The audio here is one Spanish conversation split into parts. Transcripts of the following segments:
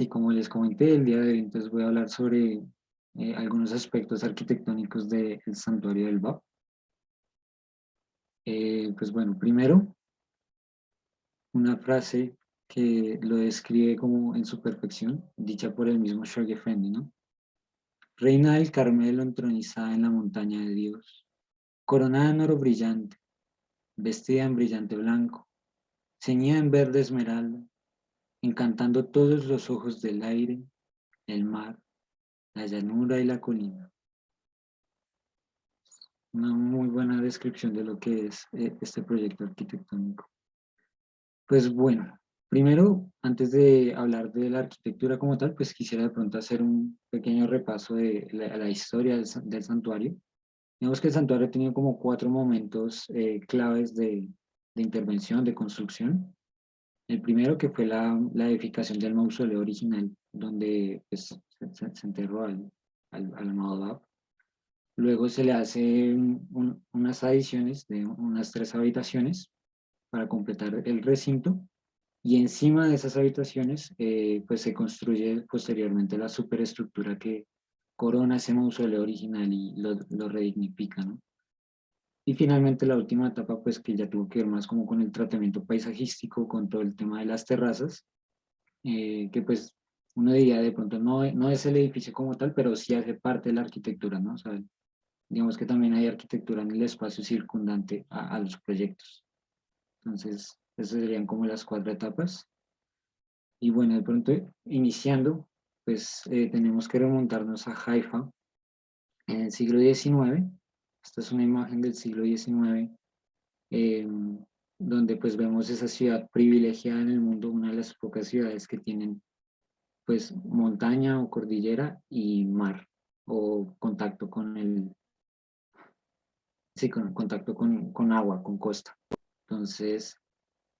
Y como les comenté, el día de hoy entonces voy a hablar sobre algunos aspectos arquitectónicos del santuario del Bab. Pues bueno, primero, una frase que lo describe como en su perfección, dicha por el mismo Shoghi Effendi, ¿no? Reina del Carmelo entronizada en la montaña de Dios, coronada en oro brillante, vestida en brillante blanco, ceñida en verde esmeralda, encantando todos los ojos del aire, el mar, la llanura y la colina. Una muy buena descripción de lo que es este proyecto arquitectónico. Pues bueno, primero, antes de hablar de la arquitectura como tal, pues quisiera de pronto hacer un pequeño repaso de la historia del santuario. Digamos que el santuario ha tenido como cuatro momentos claves de intervención, de construcción. El primero que fue la edificación del mausoleo original, donde pues, se enterró al amado Bab. Luego se le hace unas adiciones de unas 3 habitaciones para completar el recinto y encima de esas habitaciones pues se construye posteriormente la superestructura que corona ese mausoleo original y lo redignifica, ¿no? Y finalmente la última etapa pues que ya tuvo que ver más como con el tratamiento paisajístico, con todo el tema de las terrazas, que pues uno diría de pronto no es el edificio como tal, pero sí hace parte de la arquitectura, ¿no? O sea, digamos que también hay arquitectura en el espacio circundante a los proyectos. Entonces, esas serían como las 4 etapas. Y bueno, de pronto, iniciando, pues tenemos que remontarnos a Haifa en el siglo XIX. Esta es una imagen del siglo XIX, eh, donde pues vemos esa ciudad privilegiada en el mundo, una de las pocas ciudades que tienen pues montaña o cordillera y mar, o contacto con sí, con contacto con agua, con costa. Entonces,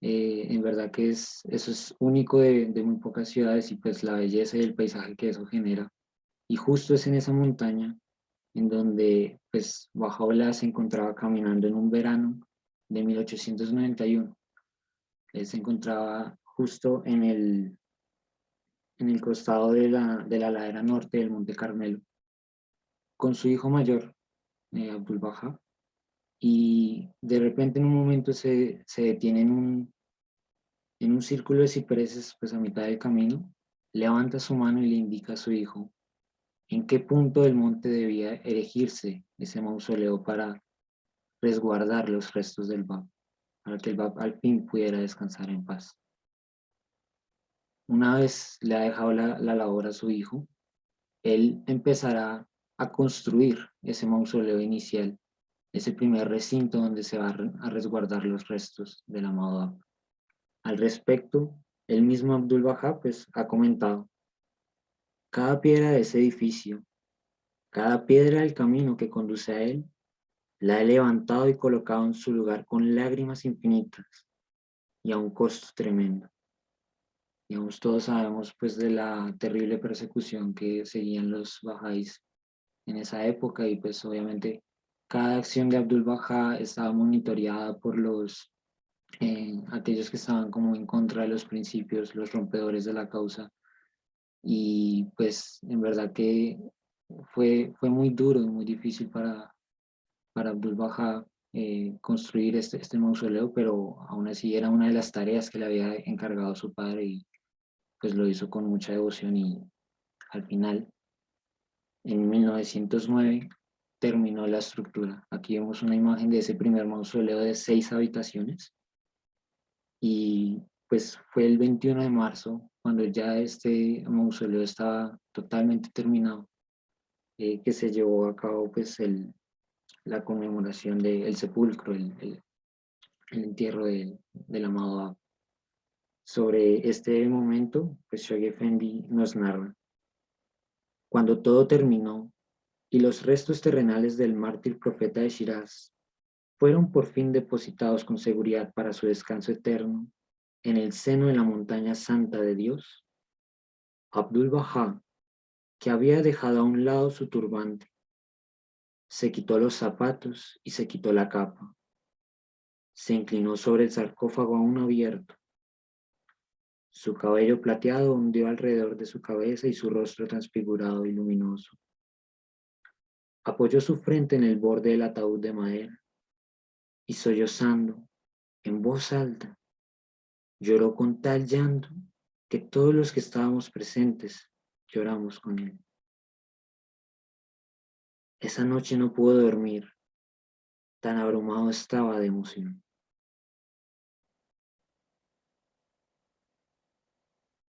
en verdad que eso es único de muy pocas ciudades y pues la belleza y el paisaje que eso genera. Y justo es en esa montaña en donde pues Bajaola se encontraba caminando en un verano de 1891. Él se encontraba justo en el costado de la ladera norte del Monte Carmelo con su hijo mayor, Abdul Baha, y de repente en un momento se detiene en un círculo de cipreses, pues a mitad del camino, levanta su mano y le indica a su hijo en qué punto del monte debía erigirse ese mausoleo para resguardar los restos del Bab, para que el Bab al fin pudiera descansar en paz. Una vez le ha dejado la labor a su hijo, él empezará a construir ese mausoleo inicial, ese primer recinto donde se va a resguardar los restos del amado Bab. Al respecto, el mismo Abdul Baha pues, ha comentado: cada piedra de ese edificio, cada piedra del camino que conduce a él, la he levantado y colocado en su lugar con lágrimas infinitas y a un costo tremendo. Digamos, todos sabemos pues de la terrible persecución que seguían los bajáis en esa época y pues obviamente cada acción de Abdul Baha estaba monitoreada por aquellos que estaban como en contra de los principios, los rompedores de la causa. Y pues en verdad que fue muy duro y muy difícil para Abdul Baha construir este mausoleo, pero aún así era una de las tareas que le había encargado su padre y pues lo hizo con mucha devoción y al final, en 1909, terminó la estructura. Aquí vemos una imagen de ese primer mausoleo de 6 habitaciones y pues fue el 21 de marzo cuando ya este mausoleo estaba totalmente terminado, que se llevó a cabo pues la conmemoración del sepulcro, el entierro del amado Ab. Sobre este momento, pues Shoghi Effendi nos narra: cuando todo terminó y los restos terrenales del mártir profeta de Shiraz fueron por fin depositados con seguridad para su descanso eterno en el seno de la montaña santa de Dios, Abdul Baha, que había dejado a un lado su turbante, se quitó los zapatos y se quitó la capa, se inclinó sobre el sarcófago aún abierto Su cabello plateado hundió alrededor de su cabeza y su rostro transfigurado y luminoso. Apoyó su frente en el borde del ataúd de madera y sollozando, en voz alta, lloró con tal llanto que todos los que estábamos presentes lloramos con él. Esa noche no pudo dormir, tan abrumado estaba de emoción.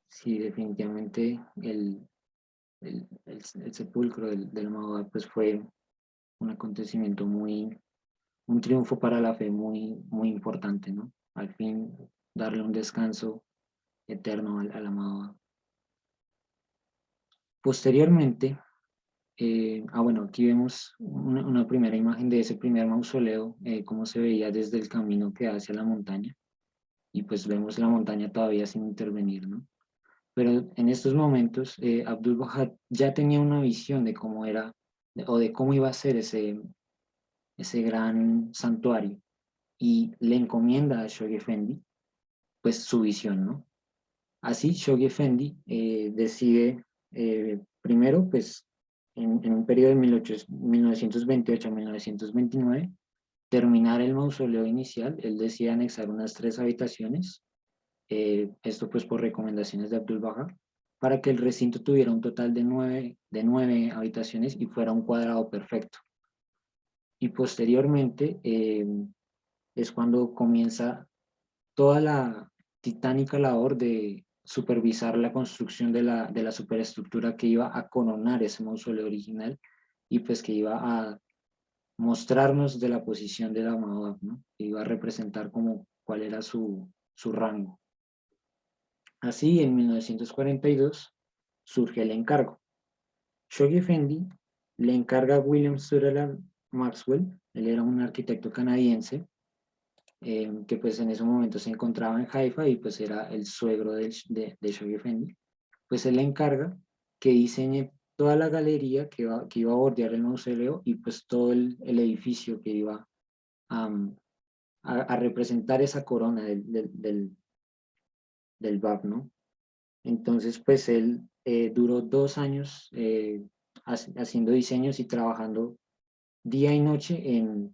Sí, definitivamente el sepulcro del Mahoma pues fue un acontecimiento un triunfo para la fe muy importante, ¿no? Al fin darle un descanso eterno al amado. Posteriormente, bueno, aquí vemos una primera imagen de ese primer mausoleo, cómo se veía desde el camino que hacia la montaña, y pues vemos la montaña todavía sin intervenir, ¿no? Pero en estos momentos, Abdul Baha ya tenía una visión de cómo era, o de cómo iba a ser ese gran santuario, y le encomienda a Shoghi Effendi, pues su visión, ¿no? Así, Shoghi Effendi decide, primero, pues, en un periodo de 1928 a 1929, terminar el mausoleo inicial. Él decide anexar unas 3 habitaciones, esto pues por recomendaciones de Abdul Baha, para que el recinto tuviera un total de nueve habitaciones y fuera un cuadrado perfecto. Y posteriormente es cuando comienza toda la titánica labor de supervisar la construcción de la superestructura que iba a coronar ese mausoleo original, y pues que iba a mostrarnos de la posición de la Mahoma, ¿no? Que iba a representar como cuál era su rango. Así, en 1942 surge el encargo. Shoghi Effendi le encarga a William Sutherland Maxwell, él era un arquitecto canadiense, que pues en ese momento se encontraba en Haifa y pues era el suegro de Shoghi Effendi. Pues él le encarga que diseñe toda la galería que iba a bordear el mausoleo, y pues todo el edificio que iba a, a representar esa corona del Bab, ¿no? Entonces, pues él duró 2 años haciendo diseños y trabajando día y noche en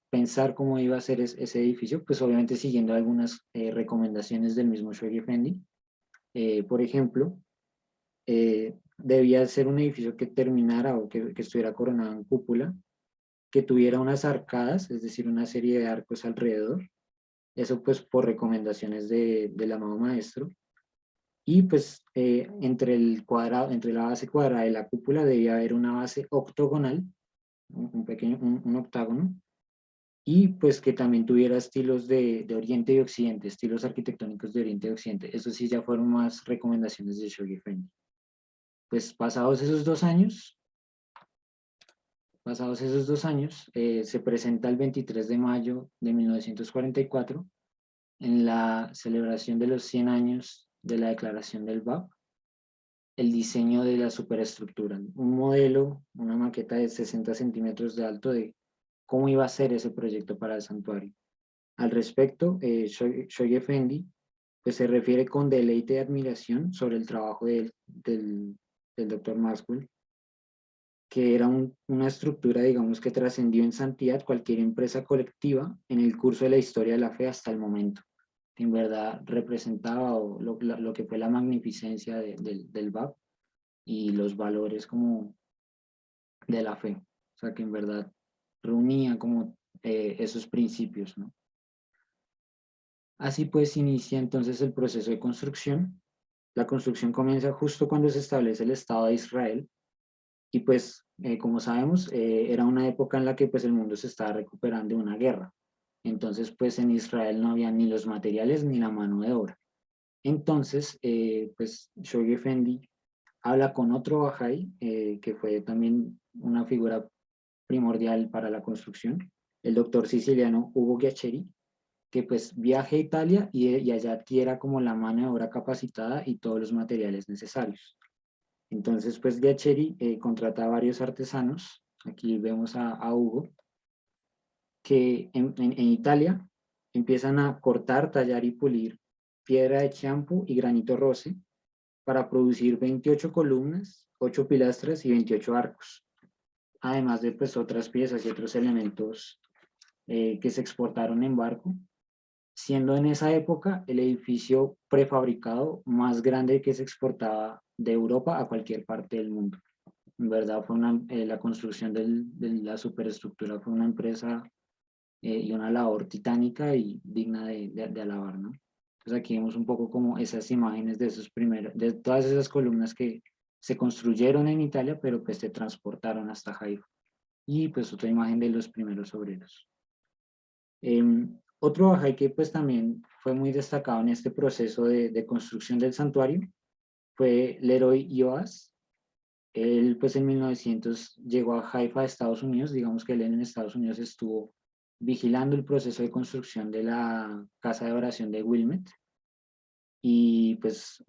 pensar cómo iba a ser ese edificio, pues obviamente siguiendo algunas recomendaciones del mismo Shoghi Effendi. Por ejemplo, debía ser un edificio que terminara o que estuviera coronado en cúpula, que tuviera unas arcadas, es decir, una serie de arcos alrededor. Eso pues por recomendaciones del amado maestro. Y pues entre la base cuadrada de la cúpula debía haber una base octogonal, un pequeño, un octágono, y pues que también tuviera estilos de Oriente y Occidente, estilos arquitectónicos de Oriente y Occidente. Eso sí ya fueron más recomendaciones de Shoghi Effendi. Pues pasados esos 2 años, se presenta el 23 de mayo de 1944 en la celebración de los 100 años de la declaración del BAP, el diseño de la superestructura, un modelo, una maqueta de 60 centímetros de alto de cómo iba a ser ese proyecto para el santuario. Al respecto, Shoghi Effendi pues, se refiere con deleite y admiración sobre el trabajo del doctor Maxwell, que era una estructura, digamos, que trascendió en santidad cualquier empresa colectiva en el curso de la historia de la fe hasta el momento, que en verdad representaba lo que fue la magnificencia del BAP y los valores como de la fe, o sea, que en verdad reunía como esos principios, ¿no? Así pues, inicia entonces el proceso de construcción. La construcción comienza justo cuando se establece el Estado de Israel, y pues, como sabemos, era una época en la que pues el mundo se estaba recuperando de una guerra. Entonces, pues en Israel no había ni los materiales ni la mano de obra. Entonces, pues Shoghi Effendi habla con otro Bahá'í, que fue también una figura primordial para la construcción, el doctor siciliano Hugo Giacheri, que pues viaje a Italia y allá adquiera como la mano de obra capacitada y todos los materiales necesarios. Entonces, pues Giacheri contrata a varios artesanos. Aquí vemos a Hugo, que en Italia empiezan a cortar, tallar y pulir piedra de champu y granito roce para producir 28 columnas, 8 pilastras y 28 arcos, además de pues otras piezas y otros elementos que se exportaron en barco, siendo en esa época el edificio prefabricado más grande que se exportaba de Europa a cualquier parte del mundo. En verdad fue la construcción de la superestructura fue una empresa y una labor titánica y digna de alabar, ¿no? Entonces aquí vemos un poco como esas imágenes de esos primeros, de todas esas columnas que se construyeron en Italia, pero pues se transportaron hasta Haifa. Y pues otra imagen de los primeros obreros. Otro bajay que pues también fue muy destacado en este proceso de construcción del santuario fue Leroy Yoas. Él pues en 1900 llegó a Haifa, Estados Unidos. Digamos que él en Estados Unidos estuvo vigilando el proceso de construcción de la casa de oración de Wilmette. Y pues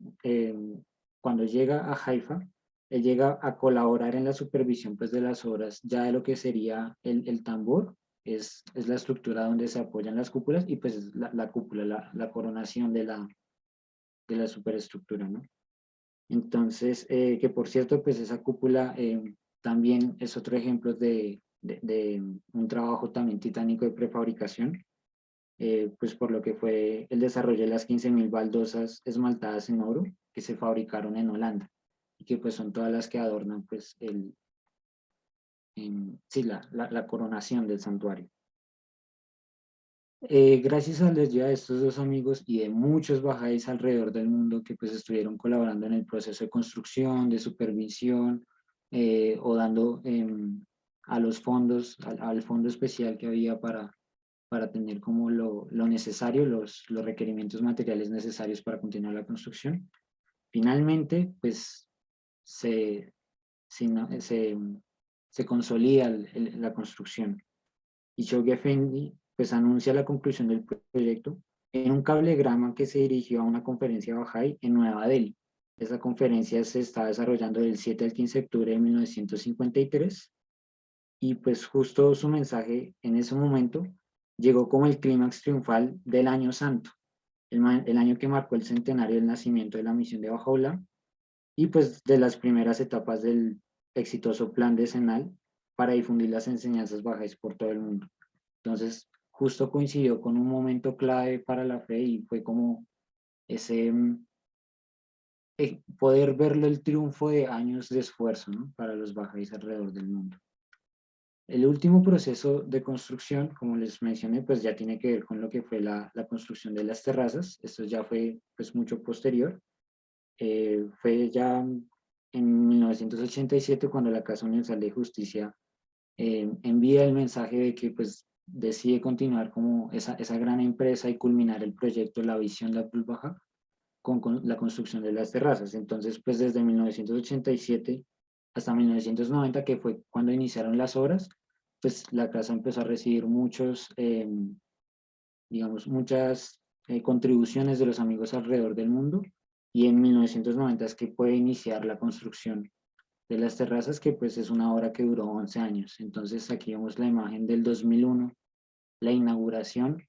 cuando llega a Haifa, él llega a colaborar en la supervisión pues de las obras ya de lo que sería el tambor, es la estructura donde se apoyan las cúpulas y pues la cúpula, la coronación de la superestructura, ¿no? Entonces, que por cierto, pues esa cúpula también es otro ejemplo de un trabajo también titánico de prefabricación, pues por lo que fue el desarrollo de las 15.000 baldosas esmaltadas en oro que se fabricaron en Holanda y que pues son todas las que adornan pues sí, la coronación del santuario. Gracias a les de estos dos amigos y de muchos bajáis alrededor del mundo que pues estuvieron colaborando en el proceso de construcción, de supervisión o dando a los fondos, al fondo especial que había para tener como lo necesario, los requerimientos materiales necesarios para continuar la construcción. Finalmente, pues se, se, se, se consolida la construcción y Shoghi Effendi pues anuncia la conclusión del proyecto en un cablegrama que se dirigió a una conferencia Bahá'í en Nueva Delhi. Esa conferencia se está desarrollando del 7 al 15 de octubre de 1953 y pues justo su mensaje en ese momento llegó como el clímax triunfal del Año Santo, el año que marcó el centenario del nacimiento de la misión de Bajaola y pues de las primeras etapas del exitoso plan decenal para difundir las enseñanzas bajáis por todo el mundo. Entonces, justo coincidió con un momento clave para la fe y fue como ese poder verlo el triunfo de años de esfuerzo, ¿no? Para los bajáis alrededor del mundo. El último proceso de construcción, como les mencioné, pues ya tiene que ver con lo que fue la construcción de las terrazas. Esto ya fue pues mucho posterior. Fue ya en 1987 cuando la Casa Universal de Justicia envía el mensaje de que pues decide continuar como esa gran empresa y culminar el proyecto, la visión de Abdul Baha con la construcción de las terrazas. Entonces, pues desde 1987 hasta 1990, que fue cuando iniciaron las obras, pues la casa empezó a recibir digamos, muchas contribuciones de los amigos alrededor del mundo y en 1990 es que puede iniciar la construcción de las terrazas, que pues es una obra que duró 11 años. Entonces aquí vemos la imagen del 2001, la inauguración,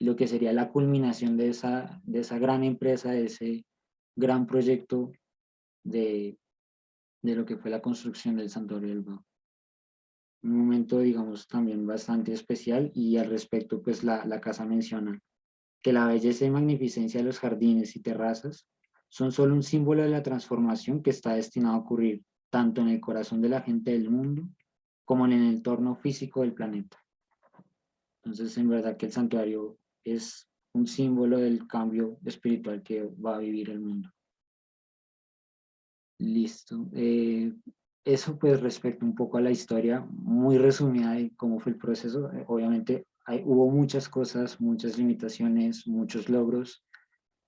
lo que sería la culminación de esa gran empresa, de ese gran proyecto de, de lo que fue la construcción del Santuario del Bajo. Un momento, digamos, también bastante especial y al respecto, pues la casa menciona que la belleza y magnificencia de los jardines y terrazas son solo un símbolo de la transformación que está destinado a ocurrir tanto en el corazón de la gente del mundo como en el entorno físico del planeta. Entonces, en verdad que el santuario es un símbolo del cambio espiritual que va a vivir el mundo. Listo. Eso pues respecto un poco a la historia muy resumida de cómo fue el proceso. Obviamente hubo muchas cosas, muchas limitaciones, muchos logros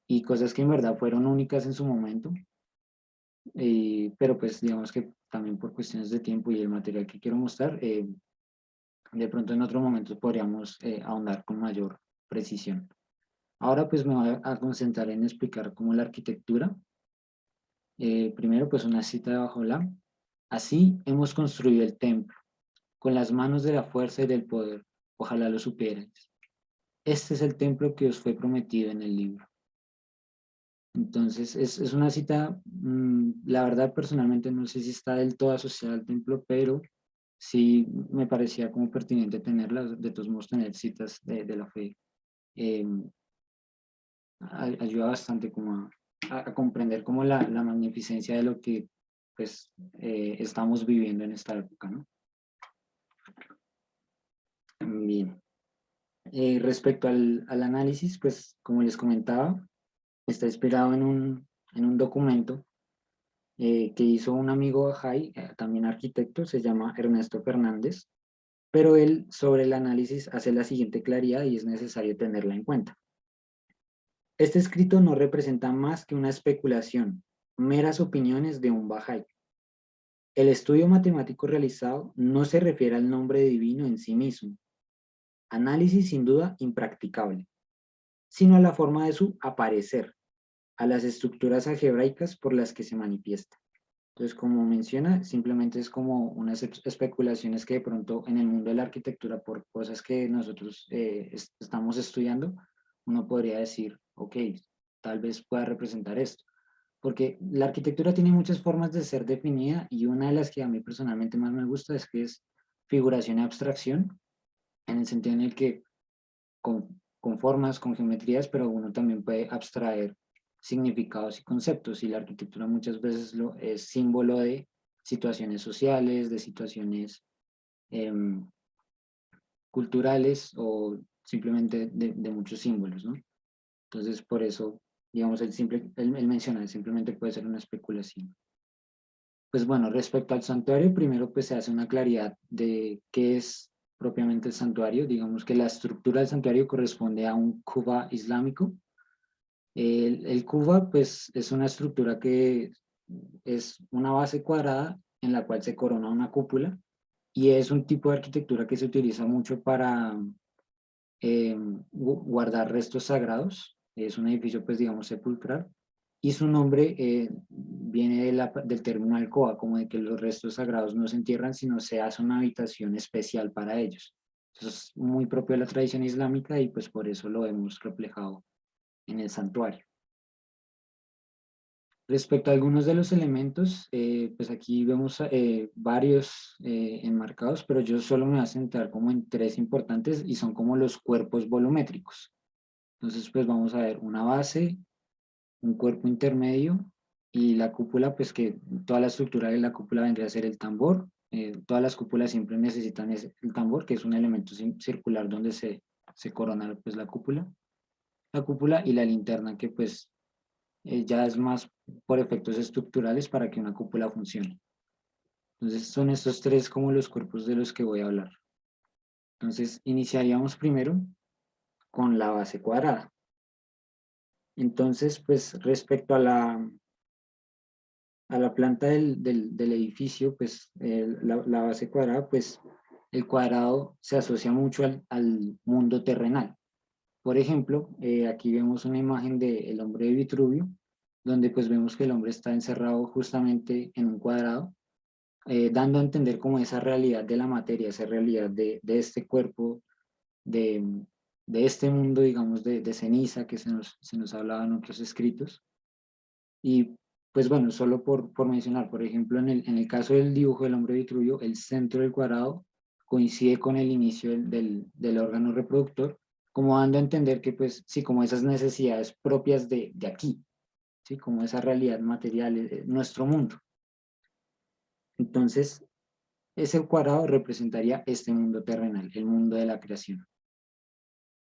y cosas que en verdad fueron únicas en su momento. Pero pues digamos que también por cuestiones de tiempo y el material que quiero mostrar, de pronto en otro momento podríamos ahondar con mayor precisión. Ahora pues me voy a concentrar en explicar cómo la arquitectura. Primero pues una cita de Bajola. Así hemos construido el templo, con las manos de la fuerza y del poder. Ojalá lo supierais. Este es el templo que os fue prometido en el libro. Entonces, es una cita, la verdad, personalmente no sé si está del todo asociada al templo, pero sí me parecía como pertinente tenerla, de todos modos tener citas de la fe. eh, Ayuda bastante como a comprender como la magnificencia de lo que pues estamos viviendo en esta época, ¿no? Bien. Respecto al análisis, pues como les comentaba, está inspirado en un documento que hizo un amigo Jai, también arquitecto, se llama Ernesto Fernández, pero él sobre el análisis hace la siguiente claridad y es necesario tenerla en cuenta. Este escrito no representa más que una especulación, meras opiniones de un Bahá'í. El estudio matemático realizado no se refiere al nombre divino en sí mismo, análisis sin duda impracticable, sino a la forma de su aparecer, a las estructuras algebraicas por las que se manifiesta. Entonces, como menciona, simplemente es como unas especulaciones que de pronto en el mundo de la arquitectura, por cosas que nosotros estamos estudiando, uno podría decir, ok, tal vez pueda representar esto. Porque la arquitectura tiene muchas formas de ser definida y una de las que a mí personalmente más me gusta es que es figuración y abstracción, en el sentido en el que con formas, con geometrías, pero uno también puede abstraer significados y conceptos y la arquitectura muchas veces es símbolo de situaciones sociales, de situaciones em, culturales o simplemente de muchos símbolos, ¿no? Entonces, por eso, digamos, el mencionar simplemente puede ser una especulación. Pues bueno, respecto al santuario, primero pues se hace una claridad de qué es propiamente el santuario. Digamos que la estructura del santuario corresponde a un kuba islámico. El kuba pues es una estructura que es una base cuadrada en la cual se corona una cúpula y es un tipo de arquitectura que se utiliza mucho para guardar restos sagrados. Es un edificio pues digamos sepulcral y su nombre viene del término alcoba, como de que los restos sagrados no se entierran, sino se hace una habitación especial para ellos. Eso es muy propio de la tradición islámica y pues por eso lo hemos reflejado en el santuario. Respecto a algunos de los elementos, pues aquí vemos varios enmarcados, pero yo solo me voy a centrar como en tres importantes y son como los cuerpos volumétricos. Entonces, pues vamos a ver una base, un cuerpo intermedio y la cúpula, pues que toda la estructura de la cúpula vendría a ser el tambor. Todas las cúpulas siempre necesitan el tambor, que es un elemento circular donde se corona pues la cúpula y la linterna, que pues ya es más por efectos estructurales para que una cúpula funcione. Entonces son estos tres como los cuerpos de los que voy a hablar. Entonces iniciaríamos primero con la base cuadrada. Entonces, pues respecto a la planta del edificio, pues la base cuadrada, pues el cuadrado se asocia mucho al mundo terrenal. Por ejemplo, aquí vemos una imagen del hombre de Vitruvio, donde pues vemos que el hombre está encerrado justamente en un cuadrado, dando a entender como esa realidad de la materia, esa realidad de este cuerpo, de, de este mundo, digamos, de ceniza que se nos hablaba en otros escritos. Y pues bueno, solo por mencionar, por ejemplo, en el caso del dibujo del hombre Vitruvio, el centro del cuadrado coincide con el inicio del órgano reproductor, como dando a entender que pues sí, como esas necesidades propias de aquí, sí, como esa realidad material, nuestro mundo. Entonces, ese cuadrado representaría este mundo terrenal, el mundo de la creación.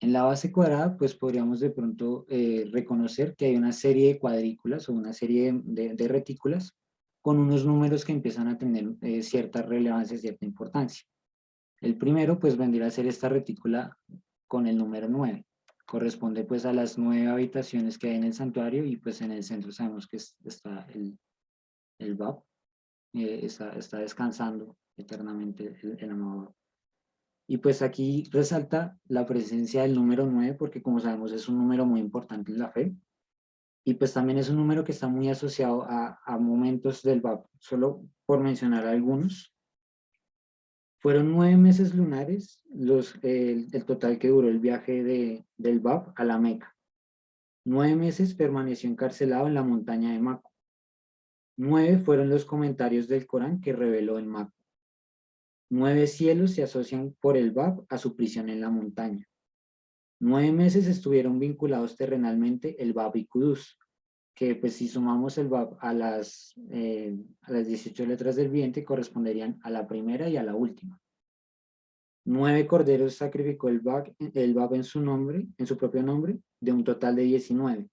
En la base cuadrada, pues podríamos de pronto reconocer que hay una serie de cuadrículas o una serie de retículas con unos números que empiezan a tener cierta relevancia, cierta importancia. El primero, pues vendría a ser esta retícula con el número 9. Corresponde pues a las 9 habitaciones que hay en el santuario y pues en el centro sabemos que está el Bab, está descansando eternamente el amado. Y pues aquí resalta la presencia del número 9 porque como sabemos es un número muy importante en la fe y pues también es un número que está muy asociado a momentos del BAP. Solo por mencionar algunos, fueron 9 meses lunares el total que duró el viaje del BAP a la Meca. 9 meses permaneció encarcelado en la montaña de Maco. 9 fueron los comentarios del Corán que reveló en Maco. 9 cielos se asocian por el Bab a su prisión en la montaña. 9 meses estuvieron vinculados terrenalmente el Bab y Kudus, que pues si sumamos el Bab a las 18 letras del vientre corresponderían a la primera y a la última. 9 corderos sacrificó el Bab en su nombre, en su propio nombre, de un total de 19.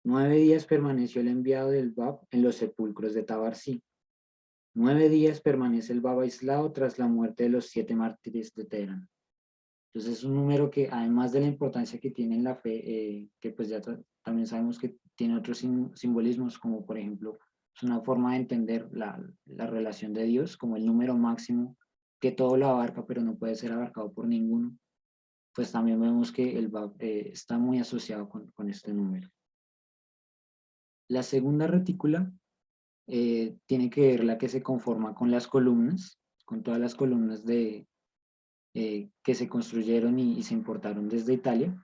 9 días permaneció el enviado del Bab en los sepulcros de Tabarsí. 9 días permanece el Bab aislado tras la muerte de los 7 mártires de Teherán. Entonces es un número que además de la importancia que tiene en la fe, que pues ya también sabemos que tiene otros simbolismos, como por ejemplo, es una forma de entender la relación de Dios como el número máximo que todo lo abarca, pero no puede ser abarcado por ninguno. Pues también vemos que el Bab está muy asociado con este número. La segunda retícula tiene que ver la que se conforma con las columnas, con todas las columnas que se construyeron y se importaron desde Italia.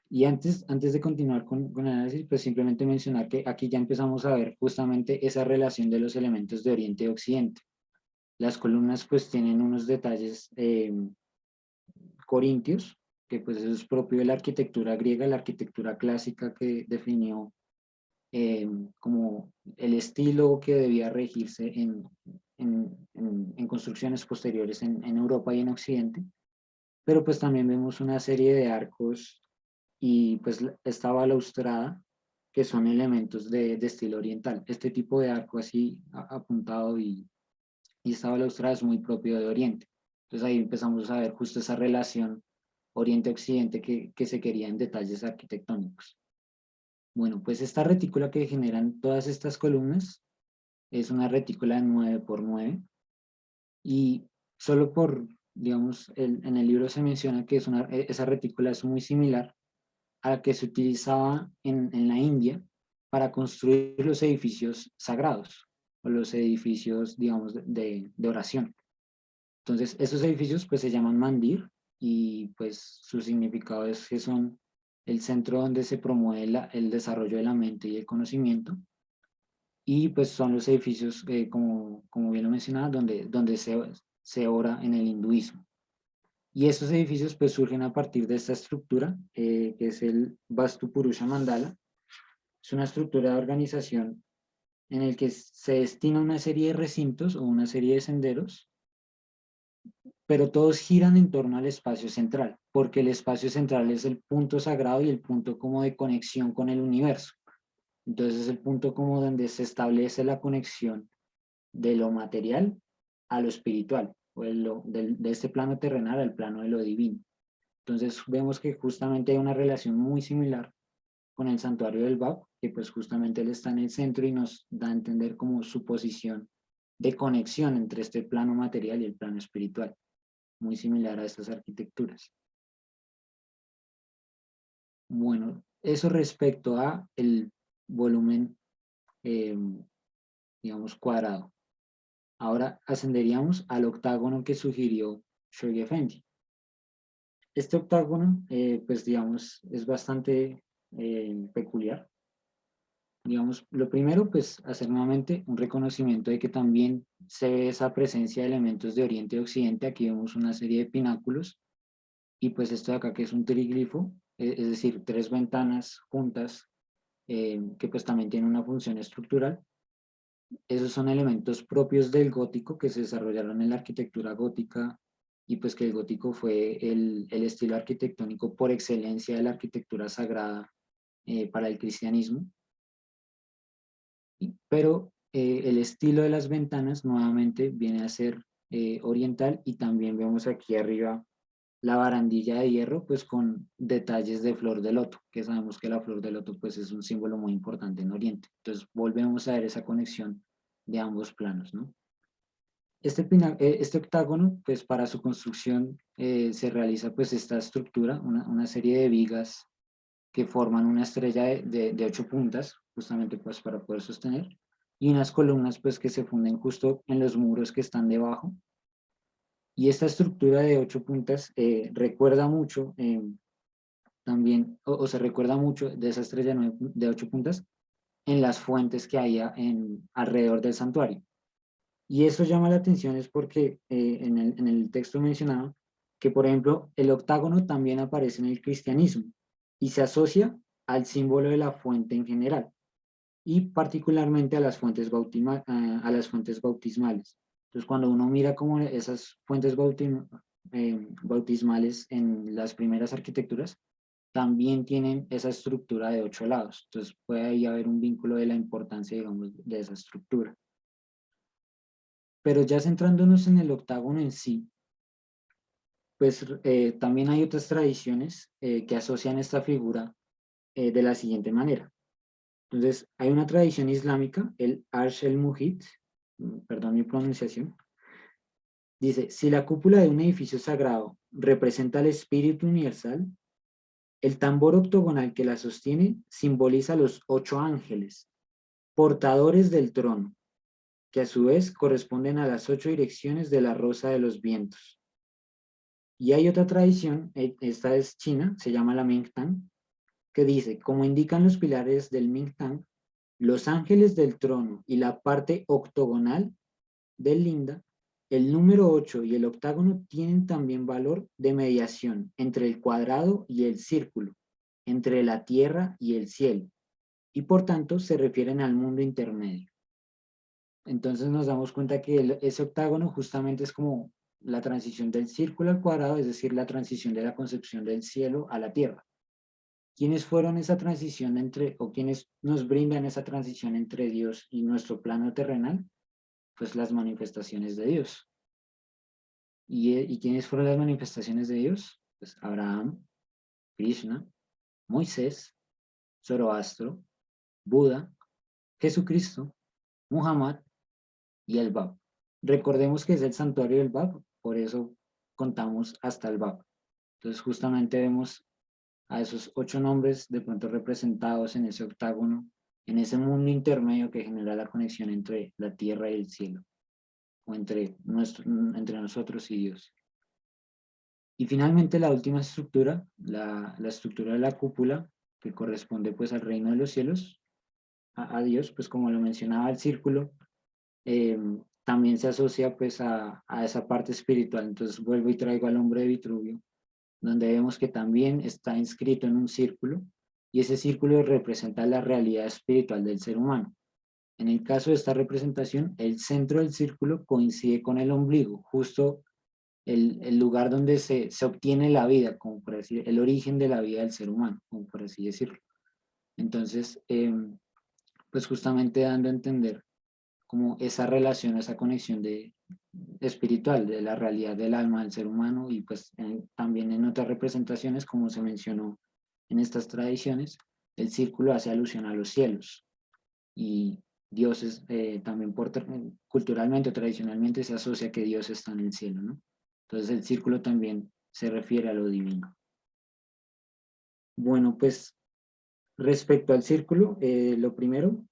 Y antes de continuar con el análisis, pues simplemente mencionar que aquí ya empezamos a ver justamente esa relación de los elementos de Oriente y Occidente. Las columnas pues tienen unos detalles corintios, que pues eso es propio de la arquitectura griega, la arquitectura clásica que definió como el estilo que debía regirse en construcciones posteriores en Europa y en Occidente. Pero pues también vemos una serie de arcos y pues esta balaustrada que son elementos de estilo oriental. Este tipo de arco así apuntado y esta balaustrada es muy propio de Oriente. Entonces ahí empezamos a ver justo esa relación Oriente-Occidente que se quería en detalles arquitectónicos. Bueno, pues esta retícula que generan todas estas columnas es una retícula de 9 por 9 y solo por, digamos, en el libro se menciona que esa retícula es muy similar a la que se utilizaba en la India para construir los edificios sagrados o los edificios, digamos, de oración. Entonces, esos edificios pues se llaman mandir y pues su significado es que son el centro donde se promueve el desarrollo de la mente y el conocimiento y pues son los edificios, como bien lo mencionaba, donde se ora en el hinduismo. Y estos edificios pues surgen a partir de esta estructura, que es el Vastu Purusha Mandala. Es una estructura de organización en el que se destina una serie de recintos o una serie de senderos, pero todos giran en torno al espacio central, porque el espacio central es el punto sagrado y el punto como de conexión con el universo. Entonces es el punto como donde se establece la conexión de lo material a lo espiritual, o de este plano terrenal al plano de lo divino. Entonces vemos que justamente hay una relación muy similar con el santuario del Bab, que pues justamente él está en el centro y nos da a entender como su posición de conexión entre este plano material y el plano espiritual, muy similar a estas arquitecturas. Bueno, eso respecto a el volumen, digamos, cuadrado. Ahora ascenderíamos al octágono que sugirió Shoghi Effendi. Este octágono, pues digamos, es bastante peculiar. Digamos, lo primero, pues hacer nuevamente un reconocimiento de que también se ve esa presencia de elementos de Oriente y Occidente. Aquí vemos una serie de pináculos y pues esto de acá que es un triglifo, es decir, 3 ventanas juntas que pues también tienen una función estructural. Esos son elementos propios del gótico que se desarrollaron en la arquitectura gótica y pues que el gótico fue el estilo arquitectónico por excelencia de la arquitectura sagrada para el cristianismo. Pero el estilo de las ventanas nuevamente viene a ser oriental y también vemos aquí arriba la barandilla de hierro pues con detalles de flor de loto, que sabemos que la flor de loto pues es un símbolo muy importante en Oriente. Entonces volvemos a ver esa conexión de ambos planos, ¿no? Este octágono, pues para su construcción se realiza pues esta estructura, una serie de vigas que forman una estrella de 8 puntas, justamente pues para poder sostener, y unas columnas pues que se funden justo en los muros que están debajo. Y esta estructura de 8 puntas recuerda mucho también, o se recuerda mucho de esa estrella de 8 puntas en las fuentes que había alrededor del santuario. Y eso llama la atención es porque en el texto mencionaba que, por ejemplo, el octágono también aparece en el cristianismo y se asocia al símbolo de la fuente en general y particularmente a las fuentes, a las fuentes bautismales. Entonces, cuando uno mira como esas fuentes bautismales en las primeras arquitecturas, también tienen esa estructura de 8 lados. Entonces, puede ahí haber un vínculo de la importancia, digamos, de esa estructura. Pero ya centrándonos en el octágono en sí, pues también hay otras tradiciones que asocian esta figura de la siguiente manera. Entonces, hay una tradición islámica, el Arsh el-Muhit, perdón mi pronunciación, dice, si la cúpula de un edificio sagrado representa el espíritu universal, el tambor octogonal que la sostiene simboliza los 8 ángeles, portadores del trono, que a su vez corresponden a las 8 direcciones de la rosa de los vientos. Y hay otra tradición, esta es china, se llama la Mingtang, que dice, como indican los pilares del Mingtang, los ángeles del trono y la parte octogonal del linda, el número 8 y el octágono tienen también valor de mediación entre el cuadrado y el círculo, entre la tierra y el cielo, y por tanto se refieren al mundo intermedio. Entonces nos damos cuenta que ese octágono justamente es como la transición del círculo al cuadrado, es decir, la transición de la concepción del cielo a la tierra. ¿Quiénes fueron esa transición entre, o quiénes nos brindan esa transición entre Dios y nuestro plano terrenal? Pues las manifestaciones de Dios. ¿Y quiénes fueron las manifestaciones de Dios? Pues Abraham, Krishna, Moisés, Zoroastro, Buda, Jesucristo, Muhammad y el Bab. Recordemos que es el santuario del Bab, por eso contamos hasta el Bab. Entonces justamente vemos a esos 8 nombres de pronto representados en ese octágono, en ese mundo intermedio que genera la conexión entre la tierra y el cielo, o entre nosotros y Dios. Y finalmente la última estructura, la estructura de la cúpula, que corresponde pues al reino de los cielos, a Dios, pues como lo mencionaba el círculo, también se asocia pues a esa parte espiritual. Entonces vuelvo y traigo al hombre de Vitruvio, donde vemos que también está inscrito en un círculo, y ese círculo representa la realidad espiritual del ser humano. En el caso de esta representación, el centro del círculo coincide con el ombligo, justo el lugar donde se obtiene la vida, como por decir, el origen de la vida del ser humano, como por así decirlo. Entonces, pues justamente dando a entender como esa relación, esa conexión espiritual, de la realidad del alma del ser humano, y pues también en otras representaciones, como se mencionó en estas tradiciones, el círculo hace alusión a los cielos, y Dios es también culturalmente o tradicionalmente se asocia que Dios está en el cielo, ¿no? Entonces el círculo también se refiere a lo divino. Bueno, pues respecto al círculo, lo primero,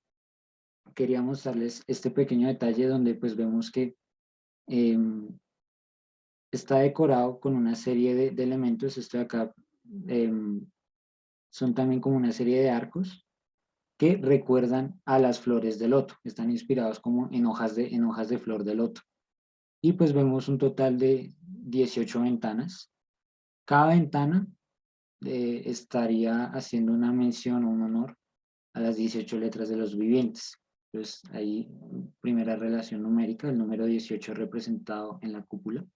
quería mostrarles este pequeño detalle donde pues vemos que está decorado con una serie de elementos. Esto de acá son también como una serie de arcos que recuerdan a las flores de loto. Están inspirados como en hojas de flor de loto. Y pues vemos un total de 18 ventanas. Cada ventana estaría haciendo una mención o un honor a las 18 letras de los vivientes. Entonces, ahí, primera relación numérica, el número 18 representado en la cúpula.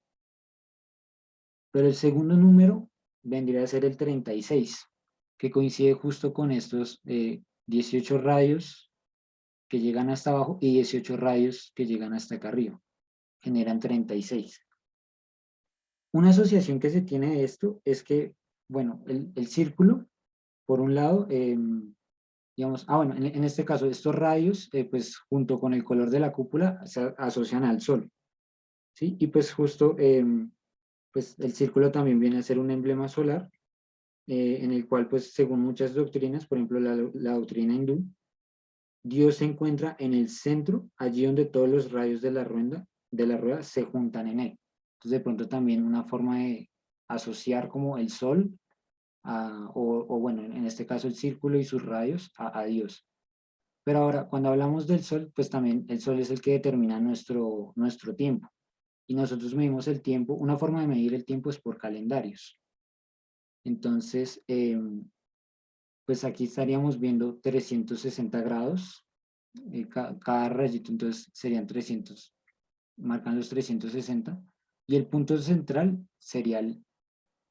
Pero el segundo número vendría a ser el 36, que coincide justo con estos 18 radios que llegan hasta abajo y 18 radios que llegan hasta acá arriba. Generan 36. Una asociación que se tiene de esto es que, bueno, el círculo, por un lado, digamos, bueno, en este caso, estos radios, pues junto con el color de la cúpula, se asocian al sol, ¿sí? Y pues justo, pues el círculo también viene a ser un emblema solar, en el cual, pues según muchas doctrinas, por ejemplo, la doctrina hindú, Dios se encuentra en el centro, allí donde todos los rayos de la rueda se juntan en él. Entonces, de pronto también una forma de asociar como el sol o bueno, en este caso el círculo y sus radios a Dios. Pero ahora, cuando hablamos del Sol, pues también el Sol es el que determina nuestro tiempo. Y nosotros medimos el tiempo, una forma de medir el tiempo es por calendarios. Entonces, pues aquí estaríamos viendo 360 grados, cada rayito, entonces serían 300, marcan los 360, y el punto central sería el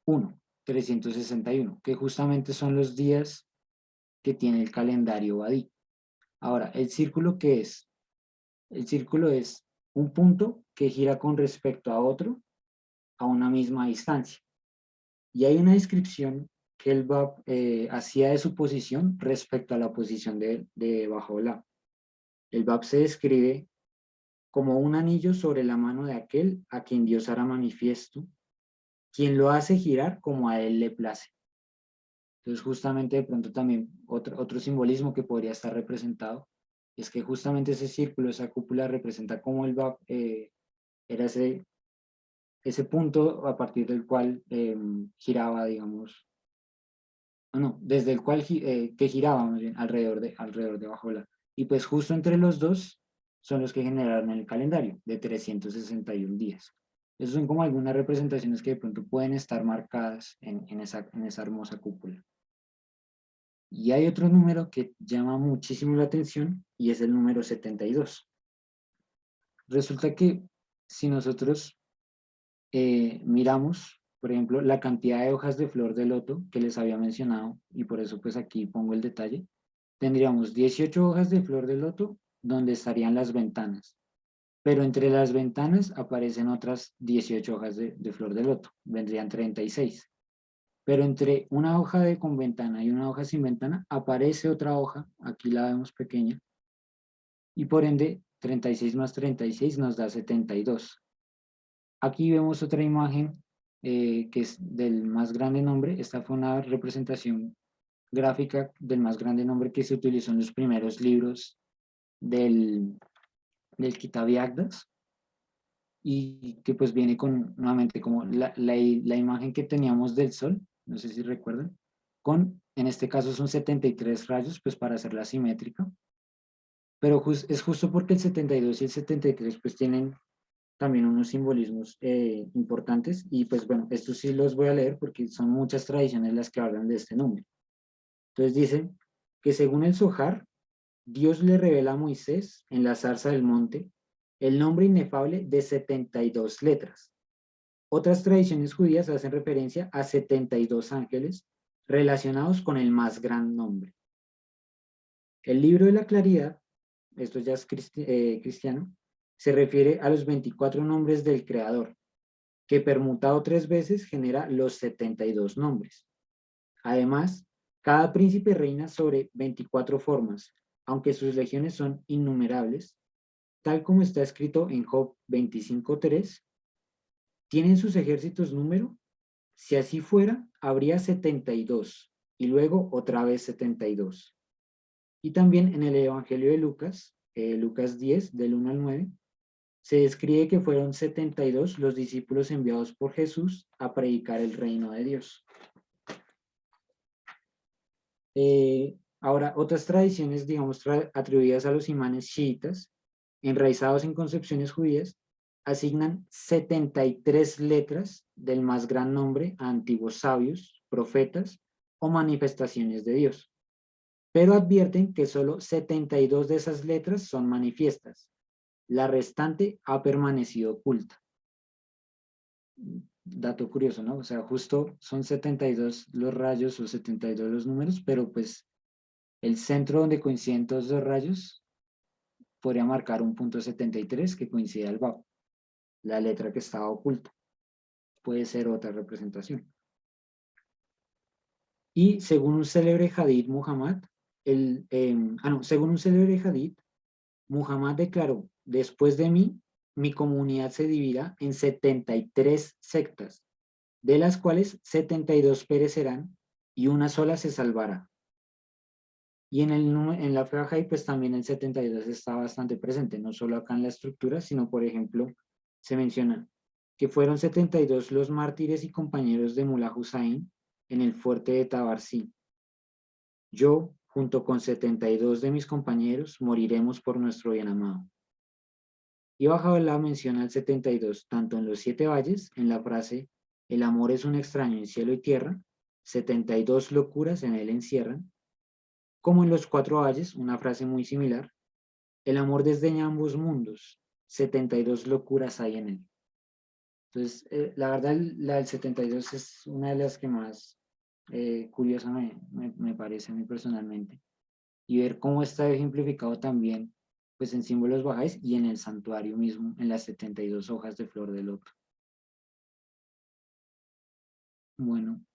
1, 361, que justamente son los días que tiene el calendario Badí. Ahora, ¿el círculo qué es? El círculo es un punto que gira con respecto a otro a una misma distancia. Y hay una descripción que el Bab hacía de su posición respecto a la posición de Bajo'lá. El Bab se describe como un anillo sobre la mano de aquel a quien Dios hará manifiesto, quien lo hace girar como a él le place. Entonces, justamente de pronto también otro simbolismo que podría estar representado es que justamente ese círculo, esa cúpula representa cómo el Bab era ese punto a partir del cual giraba, digamos, no, desde el cual que giraba más bien alrededor de Bajo'lá. Y pues justo entre los dos son los que generaron el calendario de 361 días. Esas son como algunas representaciones que de pronto pueden estar marcadas en esa hermosa cúpula. Y hay otro número que llama muchísimo la atención y es el número 72. Resulta que si nosotros miramos, por ejemplo, la cantidad de hojas de flor de loto que les había mencionado, y por eso pues aquí pongo el detalle, tendríamos 18 hojas de flor de loto donde estarían las ventanas, pero entre las ventanas aparecen otras 18 hojas de flor de loto, vendrían 36. Pero entre una hoja con ventana y una hoja sin ventana aparece otra hoja, aquí la vemos pequeña, y por ende 36 más 36 nos da 72. Aquí vemos otra imagen que es del más grande nombre. Esta fue una representación gráfica del más grande nombre que se utilizó en los primeros libros del Kitab y Agdas, y que pues viene con nuevamente como la imagen que teníamos del Sol, no sé si recuerdan, con, en este caso son 73 rayos, pues para hacerla simétrica, pero es justo porque el 72 y el 73 pues tienen también unos simbolismos importantes, y pues bueno, estos sí los voy a leer porque son muchas tradiciones las que hablan de este número. Entonces dicen que según el Zohar, Dios le revela a Moisés en la zarza del monte el nombre inefable de 72 letras. Otras tradiciones judías hacen referencia a 72 ángeles relacionados con el más gran nombre. El libro de la claridad, esto ya es cristiano, se refiere a los 24 nombres del Creador, que permutado 3 veces genera los 72 nombres. Además, cada príncipe reina sobre 24 formas, aunque sus legiones son innumerables, tal como está escrito en Job 25:3. ¿Tienen sus ejércitos número? Si así fuera, habría 72, y luego otra vez 72. Y también en el Evangelio de Lucas, Lucas 10, del 1 al 9, se describe que fueron 72 los discípulos enviados por Jesús a predicar el reino de Dios. Ahora, otras tradiciones, digamos, atribuidas a los imanes chiitas, enraizados en concepciones judías, asignan 73 letras del más gran nombre a antiguos sabios, profetas o manifestaciones de Dios, pero advierten que solo 72 de esas letras son manifiestas. La restante ha permanecido oculta. Dato curioso, ¿no? O sea, justo son 72 los rayos o 72 los números, pero pues el centro donde coinciden todos los rayos podría marcar un punto 73 que coincide al bajo. La letra que estaba oculta puede ser otra representación. Y según un célebre hadith Muhammad, según un célebre hadith, Muhammad declaró: después de mí, mi comunidad se dividirá en 73 sectas, de las cuales 72 perecerán y una sola se salvará. Y en la Fahai, pues también el 72 está bastante presente, no solo acá en la estructura, sino, por ejemplo, se menciona que fueron 72 los mártires y compañeros de Mullah Hussein en el fuerte de Tabarsí. Yo, junto con 72 de mis compañeros, moriremos por nuestro bien amado. Y bajo la menciona al 72, tanto en los 7 valles, en la frase, el amor es un extraño en cielo y tierra, 72 locuras en él encierran, como en los 4 valles, una frase muy similar, el amor desdeña ambos mundos, 72 locuras hay en él. Entonces, la verdad, la del 72 es una de las que más curiosa me parece a mí personalmente. Y ver cómo está ejemplificado también pues en símbolos bajáis y en el santuario mismo, en las 72 hojas de flor de loto. Bueno,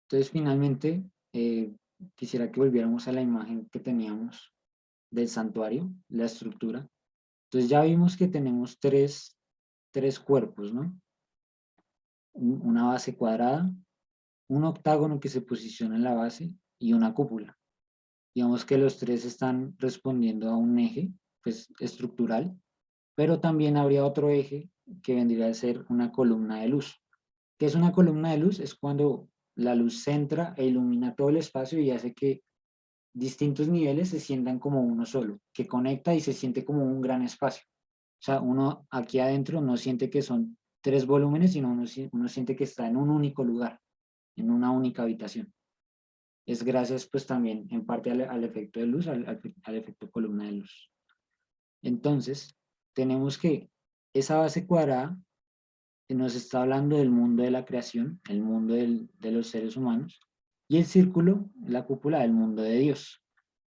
entonces finalmente quisiera que volviéramos a la imagen que teníamos del santuario, la estructura. Entonces ya vimos que tenemos tres cuerpos, ¿no? Una base cuadrada, un octágono que se posiciona en la base y una cúpula. Digamos que los tres están respondiendo a un eje pues, estructural, pero también habría otro eje que vendría a ser una columna de luz. ¿Qué es una columna de luz? Es cuando la luz centra e ilumina todo el espacio y hace que distintos niveles se sientan como uno solo, que conecta y se siente como un gran espacio. O sea, uno aquí adentro no siente que son 3 volúmenes, sino uno siente que está en un único lugar, en una única habitación. Es gracias pues también en parte al efecto de luz, al efecto columna de luz. Entonces, tenemos que esa base cuadrada nos está hablando del mundo de la creación, el mundo de los seres humanos, y el círculo, la cúpula del mundo de Dios.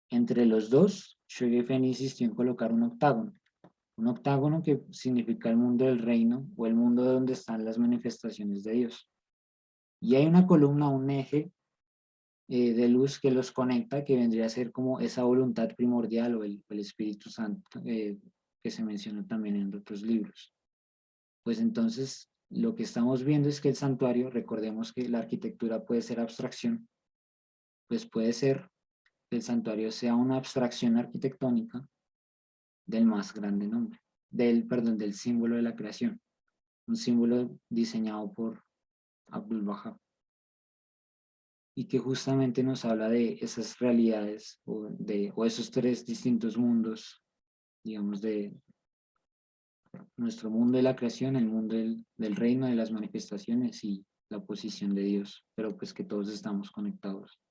Entre los dos, Shogefen insistió en colocar un octágono que significa el mundo del reino o el mundo donde están las manifestaciones de Dios. Y hay una columna, un eje de luz que los conecta, que vendría a ser como esa voluntad primordial o el Espíritu Santo que se menciona también en otros libros. Pues entonces lo que estamos viendo es que el santuario, recordemos que la arquitectura puede ser abstracción, pues puede ser que el santuario sea una abstracción arquitectónica del más grande nombre, del símbolo de la creación, un símbolo diseñado por Abdul Wahab y que justamente nos habla de esas realidades o esos tres distintos mundos, digamos, de nuestro mundo de la creación, el mundo del reino, de las manifestaciones y la posición de Dios, pero pues que todos estamos conectados.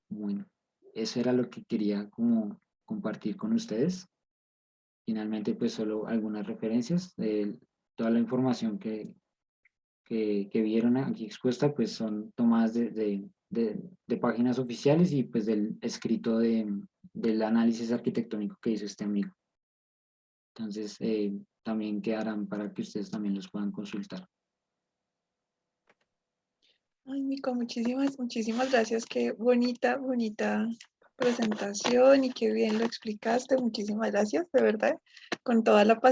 Bueno, eso era lo que quería como compartir con ustedes. Finalmente, pues solo algunas referencias de toda la información que vieron aquí expuesta, pues son tomadas de páginas oficiales y pues del escrito del análisis arquitectónico que hizo este amigo. Entonces, también quedarán para que ustedes también los puedan consultar. Ay, Nico, muchísimas gracias. Qué bonita presentación y qué bien lo explicaste. Muchísimas gracias, de verdad, con toda la pasión.